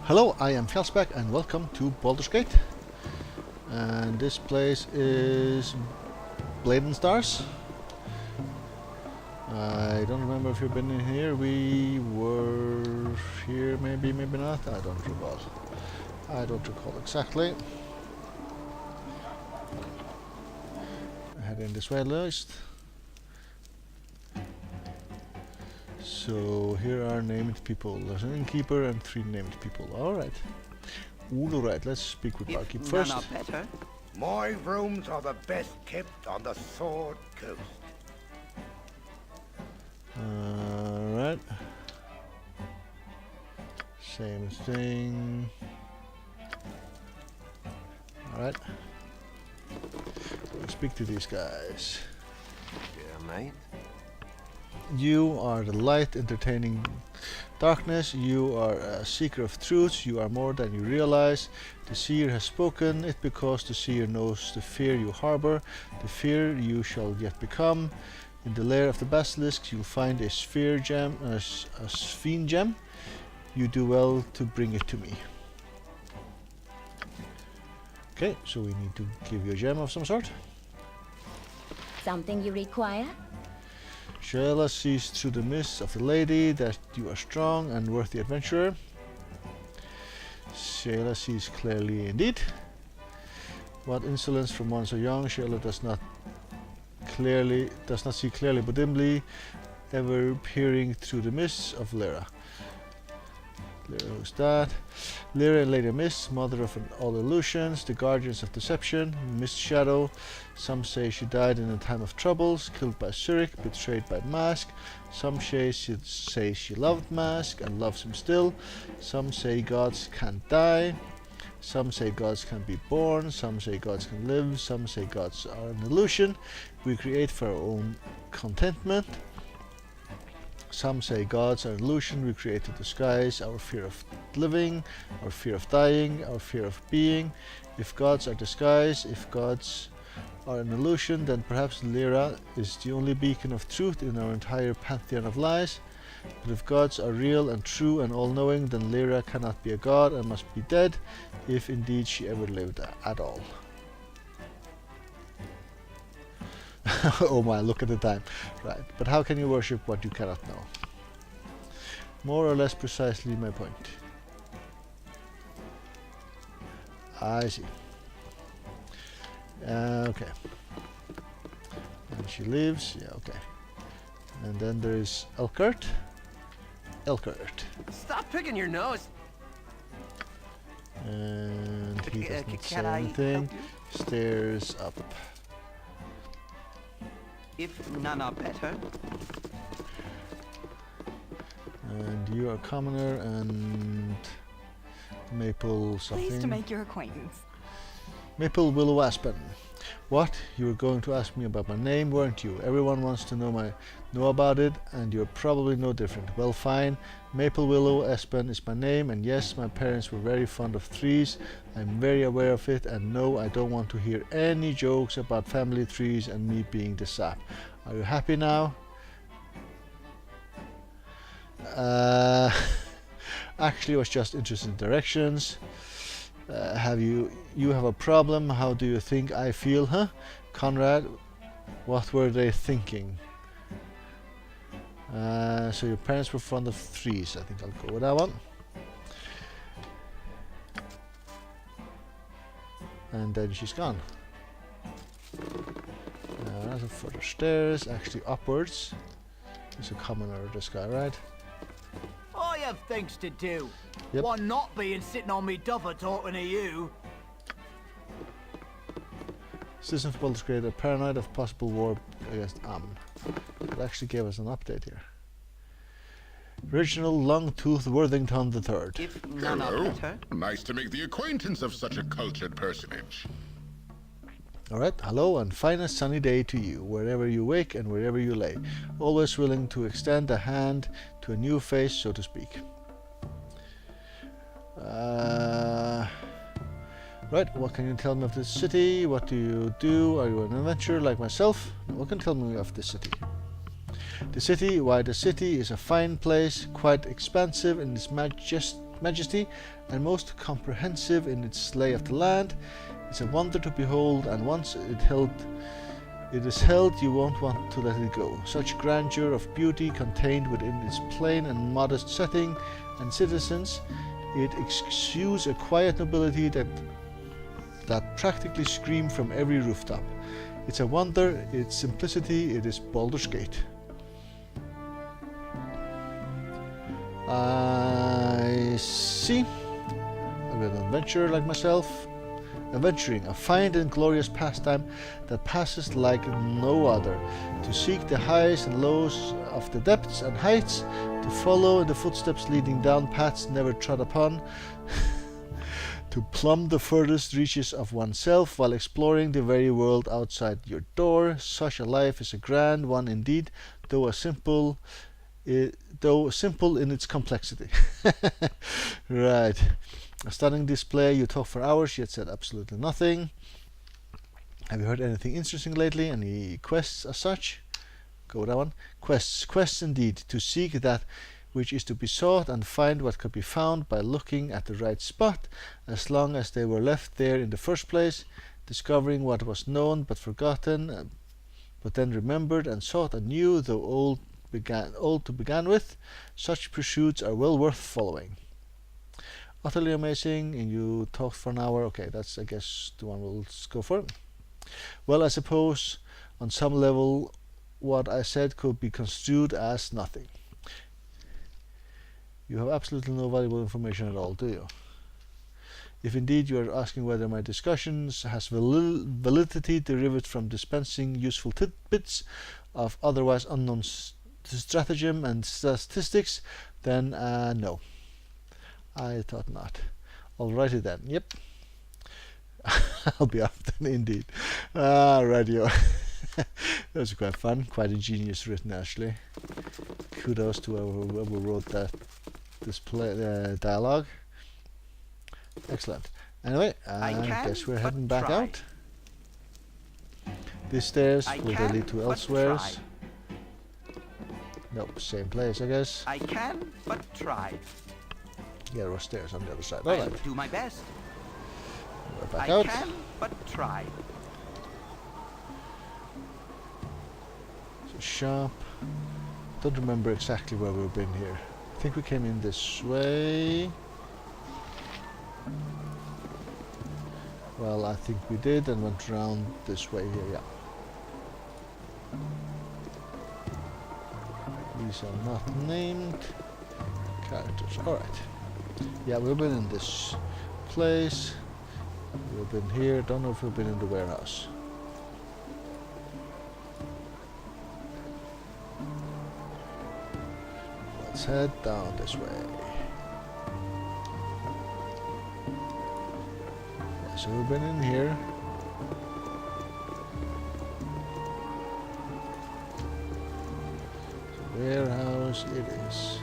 Hello, I am Fjallsback and welcome to Baldur's Gate. And this place is Blade and Stars. I don't remember if you've been in here. We were here, maybe not. I don't recall. I don't recall exactly. Head in this way at least. So here are named people. There's an innkeeper and 3 named people. Alright. Alright, let's speak with Barkeep first. None are better. My rooms are the best kept on the Sword Coast. Alright. Same thing. Alright. Let's speak to these guys. Yeah, mate. You are the light entertaining darkness. You are a seeker of truths. You are more than you realize. The seer has spoken it because the seer knows the fear you harbor, the fear you shall yet become. In the lair of the basilisk you'll find a sphere gem, a sphere gem. You do well to bring it to me. Okay, so we need to give you a gem of some sort. Something you require? Shayla sees through the mist of the lady that you are strong and worthy adventurer. Shayla sees clearly indeed. What insolence from one so young. Shayla does not see clearly but dimly, ever peering through the mists of Lyra. Lyra, who's that? Lyra and Lady Mist, mother of all illusions, the guardians of deception, Mist Shadow. Some say she died in a time of troubles, killed by Zurich, betrayed by Mask. Some say she loved Mask and loves him still. Some say gods can't die. Some say gods can be born. Some say gods can live. Some say gods are an illusion we create for our own contentment. Some say gods are an illusion we create to disguise our fear of living, our fear of dying, our fear of being. If gods are disguised, if gods are an illusion, then perhaps Lyra is the only beacon of truth in our entire pantheon of lies. But if gods are real and true and all-knowing, then Lyra cannot be a god and must be dead, if indeed she ever lived at all. Oh my, look at the time. Right, but how can you worship what you cannot know? More or less precisely my point. I see. Okay. And she leaves, yeah, okay. And then there is Elkert. Stop picking your nose. And he doesn't say Can I anything. help you? Stairs up. If none are better. And you are commoner and Maple something. Pleased to make your acquaintance. Maple Willow Aspen. What? You were going to ask me about my name, weren't you? Everyone wants to know about it, and you're probably no different. Well, fine. Maple Willow Aspen is my name, and yes, my parents were very fond of trees. I'm very aware of it, and no, I don't want to hear any jokes about family trees and me being the sap. Are you happy now? Actually, I was just interested in directions. You have a problem? How do you think I feel, huh? Conrad, what were they thinking? So your parents were fond of trees. I think I'll go with that one. And then she's gone. There's a further stairs, actually upwards. There's a commoner, this guy, right? I have things to do. Yep. One not being sitting on me duffer talking to you. Citizens of Baldur's Gate are paranoid of possible war against Ammon. It actually gave us an update here. Original Longtooth Worthington III. If none are Hello. better. Nice to make the acquaintance of such a cultured personage. Alright, hello and finest sunny day to you, wherever you wake and wherever you lay. Always willing to extend a hand to a new face, so to speak. Right, what can you tell me of this city? What do you do? Are you an adventurer like myself? What can you tell me of this city? The city is a fine place, quite expansive in its majesty and most comprehensive in its lay of the land. It's a wonder to behold, and once it is held, you won't want to let it go. Such grandeur of beauty contained within its plain and modest setting and citizens, it exudes a quiet nobility that practically screams from every rooftop. It's a wonder, its simplicity, it is Baldur's Gate. I see. A bit of an adventurer like myself. Adventuring, a fine and glorious pastime that passes like no other. To seek the highs and lows of the depths and heights, to follow in the footsteps leading down paths never trod upon, to plumb the furthest reaches of oneself while exploring the very world outside your door. Such a life is a grand one indeed, though simple in its complexity. Right. A stunning display. You talk for hours, yet said absolutely nothing. Have you heard anything interesting lately? Any quests as such? Go with that one. Quests indeed. To seek that which is to be sought and find what could be found by looking at the right spot, as long as they were left there in the first place. Discovering what was known but forgotten, but then remembered and sought anew, though old to begin with. Such pursuits are well worth following. Utterly amazing, and you talked for an hour. Okay, that's I guess the one we'll go for. Well, I suppose on some level what I said could be construed as nothing. You have absolutely no valuable information at all, do you? If indeed you are asking whether my discussions has validity derived from dispensing useful tidbits of otherwise unknown stratagem and statistics, then no. I thought not. Alrighty then. Yep. I'll be off then indeed. Radio. That was quite fun. Quite ingenious written actually. Kudos to whoever wrote this dialogue. Excellent. Anyway, I guess we're heading back out. These stairs will they lead to elsewheres? Nope, same place I guess. I can but try. Yeah, there were stairs on the other side. I'll Alright. do my best. We're back I out. can but try. So shop. Don't remember exactly where we've been here. I think we came in this way. Well, I think we did and went around this way here, yeah. These are not named characters. Alright. Yeah, we've been in this place. We've been here. Don't know if we've been in the warehouse. Let's head down this way. Yeah, so we've been in here. So warehouse it is.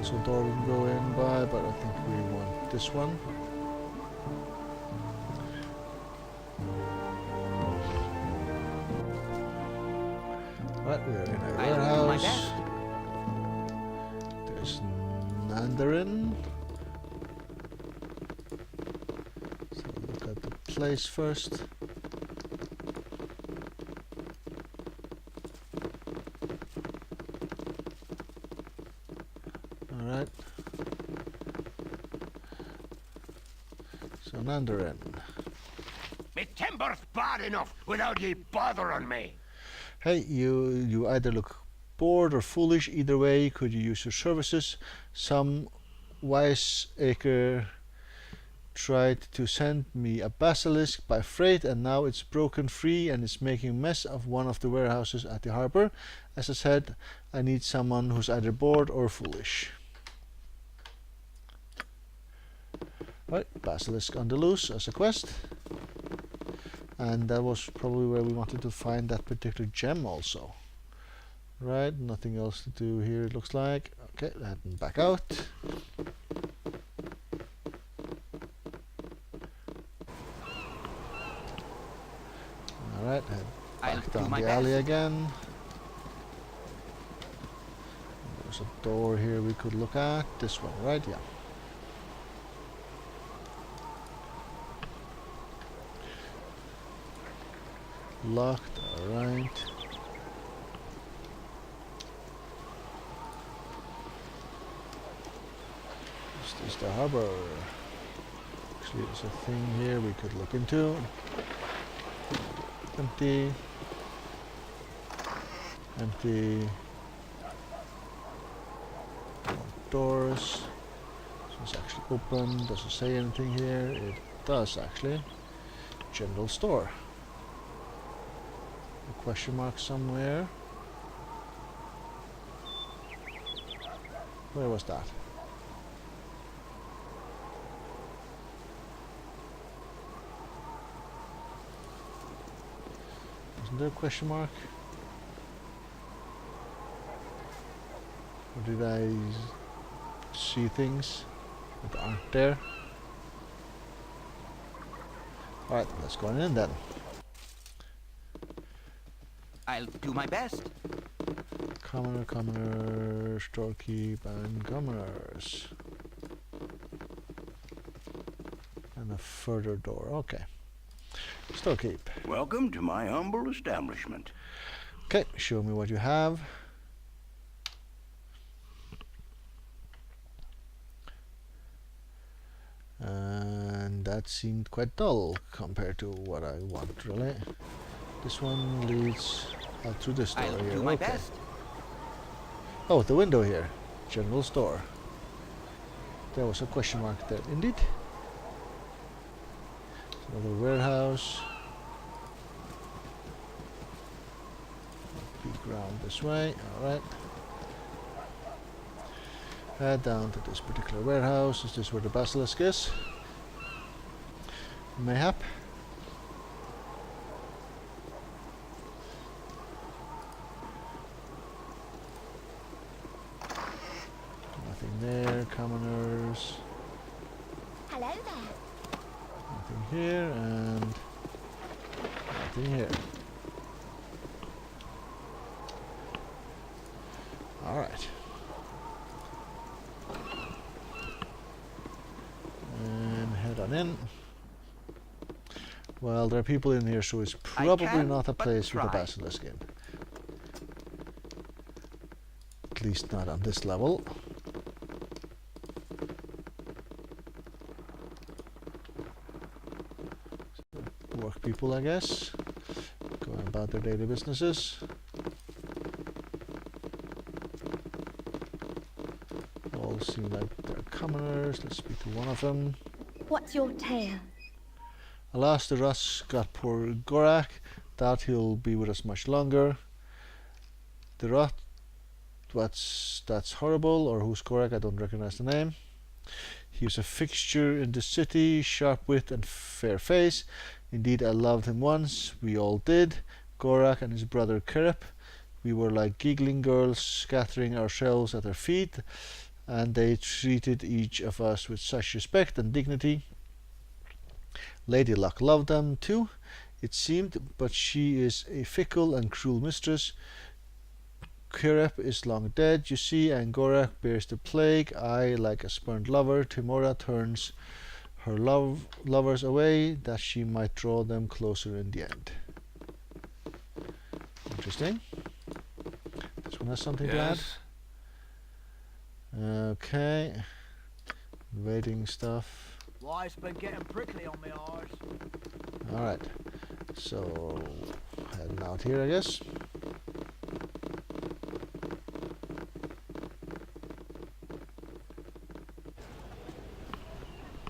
So door we can go in by, but I think we want this one. Right, we're in a warehouse. There's Nandarin. So look at the place first. Alright. So Nandarin. Me timber's bad enough without ye bothering me. Hey, you either look bored or foolish. Either way, could you use your services? Some wiseacre tried to send me a basilisk by freight, and now it's broken free and is making a mess of one of the warehouses at the harbor. As I said, I need someone who's either bored or foolish. Right, basilisk on the loose as a quest. And that was probably where we wanted to find that particular gem also. Right, nothing else to do here it looks like. Okay, heading back out. Alright, head I'll back do down my the alley best. again. There's a door here we could look at. This one, right? Yeah. Locked, alright. Is this the harbor? Actually, there's a thing here we could look into. Empty. Empty. More doors. This is actually open. Does it say anything here? It does actually. General store. A question mark somewhere. Where was that? Isn't there a question mark? Or did I see things that aren't there? Alright, let's go on in then. I'll do my best. Commoner, commoner, storekeep, and commoners. And a further door, okay. Storekeep. Welcome to my humble establishment. Okay, show me what you have. And that seemed quite dull compared to what I want, really. This one leads out through this door I'll here. do my Okay. best. Oh, the window here. General store. There was a question mark there, indeed. Another warehouse. Peek around this way, alright. Head down to this particular warehouse. Is this where the basilisk is? Mayhap. Nothing there, commoners. Hello there. Nothing here, and nothing here. Alright. And head on in. Well, there are people in here, so it's probably can not a but place with a try. basilisk in. At least not on this level. Work people, I guess, going about their daily businesses. All seem like they're commoners. Let's speak to one of them. What's your tale? Alas, the rats got poor Gorak. Doubt he'll be with us much longer. The rat, that's horrible, or who's Gorak? I don't recognize the name. He was a fixture in the city, sharp wit and fair face. Indeed, I loved him once. We all did. Gorak and his brother Kerep. We were like giggling girls, scattering ourselves at their feet, and they treated each of us with such respect and dignity. Lady Luck loved them too, it seemed, but she is a fickle and cruel mistress. Kerep is long dead, you see, and Gorak bears the plague. I, like a spurned lover, Timora turns her lovers away, that she might draw them closer in the end. Interesting. This one has something to add. Okay. Waiting stuff. Wife's been getting prickly on me arse. Alright. So, heading out here, I guess.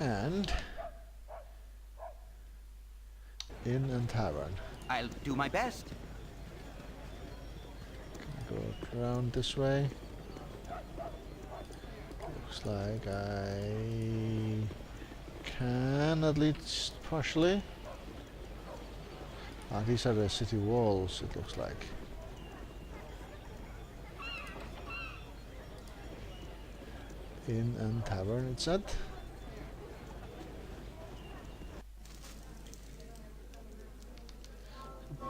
And inn and tavern. I'll do my best. Go around this way. Looks like I can, at least partially. Ah, these are the city walls, it looks like. Inn and tavern, it said.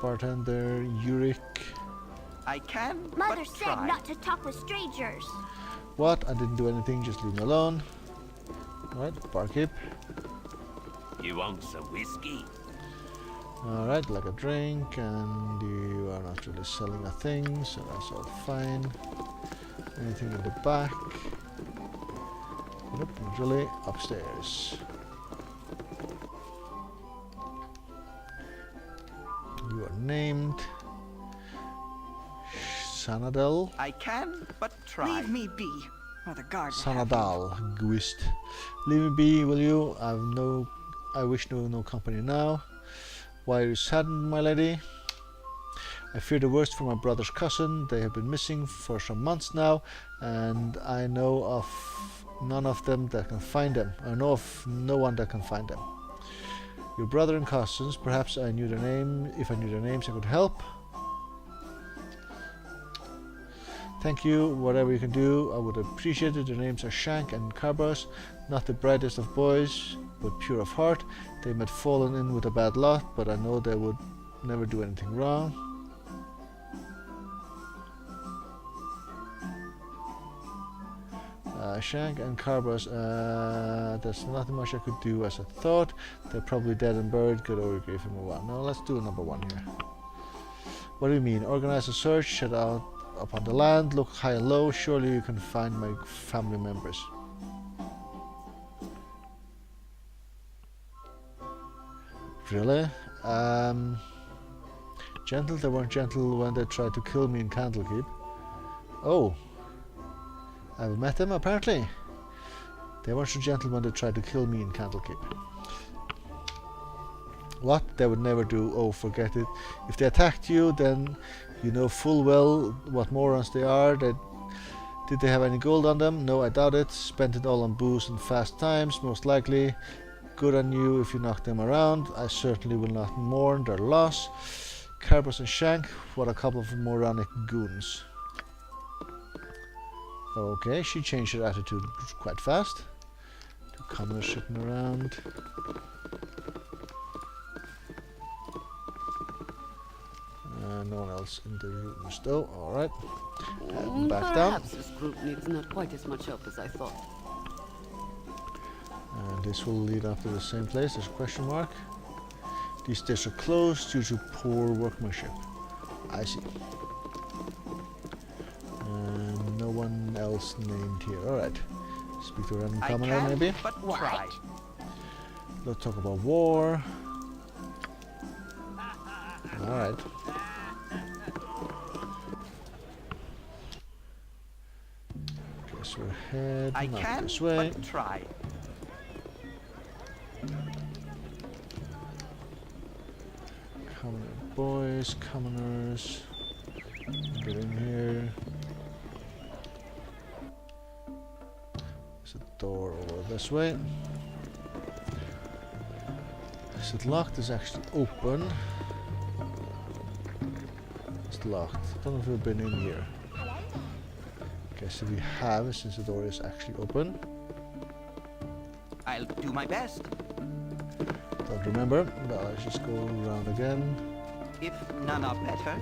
bartender, Yurik. I can Mother but said try. not to talk with strangers. What? I didn't do anything, just leave me alone. Alright, barkeep. You want some whiskey? Alright, like a drink, and you are not really selling a thing, so that's all fine. Anything in the back? Nope, not really. Upstairs. You are named Sanadel. I can but try. Leave me be, or the guard will have Sanadal, Gwist. Leave me be, will you? I wish no company now. Why are you saddened, my lady? I fear the worst for my brother's cousin. They have been missing for some months now, and I know of none of them that can find them. I know of no one that can find them. Your brother and cousins, perhaps I knew their name. If I knew their names, I could help. Thank you, whatever you can do, I would appreciate it. Their names are Shank and Carbos, not the brightest of boys, but pure of heart. They might fallen in with a bad lot, but I know they would never do anything wrong. Shank and Carbos, there's nothing much I could do as I thought. They're probably dead and buried. Good over gave him a while. Now let's do number one here. What do you mean? Organize a search, set out upon the land, look high and low. Surely you can find my family members. Really? Gentle? They weren't gentle when they tried to kill me in Candlekeep. Oh. I've met them apparently. They weren't so gentle when they tried to kill me in Candlekeep. What? They would never do. Oh, forget it. If they attacked you, then you know full well what morons they are. Did they have any gold on them? No, I doubt it. Spent it all on booze and fast times, most likely. Good on you if you knock them around. I certainly will not mourn their loss. Carbos and Shank, what a couple of moronic goons. Okay, she changed her attitude quite fast. Two commoners sitting around. No one else in the rooms though. Alright. Back down. Perhaps this group needs not quite as much help as I thought. And this will lead up to the same place. There's a question mark. These stairs are closed due to poor workmanship. I see. And no one else named here. Alright. Speak to a random I commoner can maybe. but try. Let's talk about war. Alright. Guess we're heading I up can this way. but try. Commoner boys, commoners. Get in here. There's a door over this way. Is it locked? It's actually open. It's locked. I don't know if we've been in here. Guess if we have, since the door is actually open. I'll do my best. Don't remember, but let's just go around again. If none are better,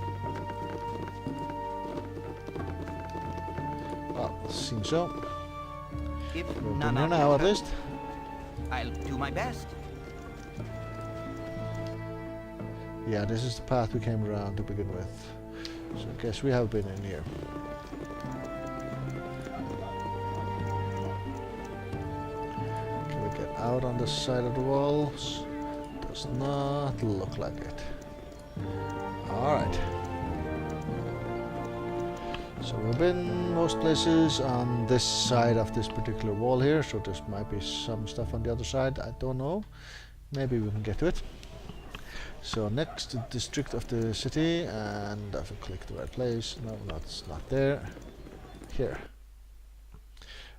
Well, seems so. if We're open none here are now at better, least. I'll do my best. Yeah, this is the path we came around to begin with. So I guess we have been in here. Can we get out on the side of the walls? Does not look like it. Alright. So we've been most places on this side of this particular wall here, so there might be some stuff on the other side, I don't know. Maybe we can get to it. So next district of the city, and if I click the right place, no, that's not there. Here.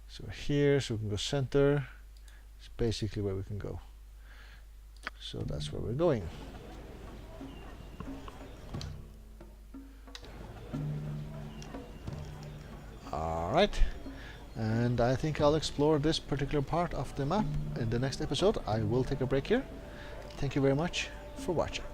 So here, so we can go center. It's basically where we can go. So that's where we're going. Alright, and I think I'll explore this particular part of the map in the next episode. I will take a break here. Thank you very much for watching.